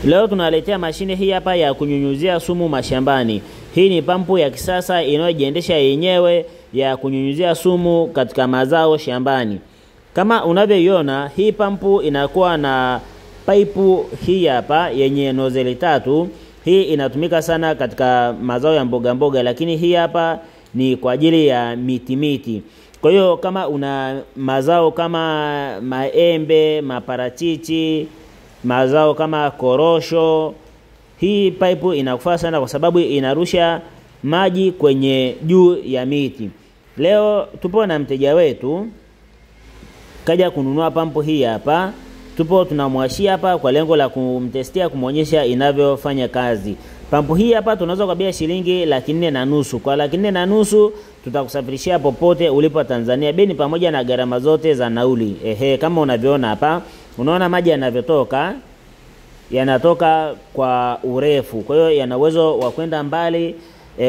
Leo tunaletea mashine hii hapa ya kunyunyuzia sumu mashambani. Hii ni pampu ya kisasa inayojiendesha yenyewe ya kunyunyuzia sumu katika mazao shambani. Kama unavyoiona, hii pampu inakuwa na paipu hii hapa yenye nozzle 3. Hii inatumika sana katika mazao ya mboga mboga, lakini hii hapa ni kwa ajili ya miti. Kwa hiyo kama una mazao kama maembe, maparachichi, mazao kama korosho, hii paipu inakufaa sana kwa sababu inarusha maji kwenye juu ya miti. Leo tupo na mteja wetu kaja kununua pampu hii hapa. Tupo tunamwashia hapa kwa lengo la kumtestia, kumuonyesha inavyofanya kazi. Pampu hii hapa tunauza kwa bei shilingi 450. Kwa 450 tutakusafirishia popote ulipo Tanzania. Bei ni pamoja na gharama zote za nauli. Kama unavyoona hapa, unaona maji yanavyotoka, yanatoka kwa urefu. Kwa hiyo yana uwezo wa kwenda mbali,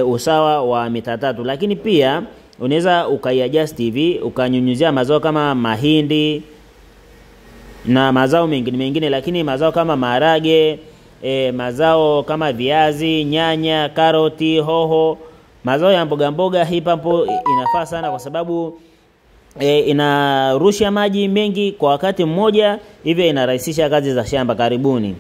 usawa wa mita 3. Lakini pia unaweza ukaiadjust hivi, ukanyunyuzia mazao kama mahindi na mazao mengine, lakini mazao kama maharage, mazao kama viazi, nyanya, karoti, hoho, mazao ya mboga mboga, hii pampu inafaa sana kwa sababu inarusha maji mengi kwa wakati mmoja, hivyo inarahisisha kazi za shamba. Karibuni.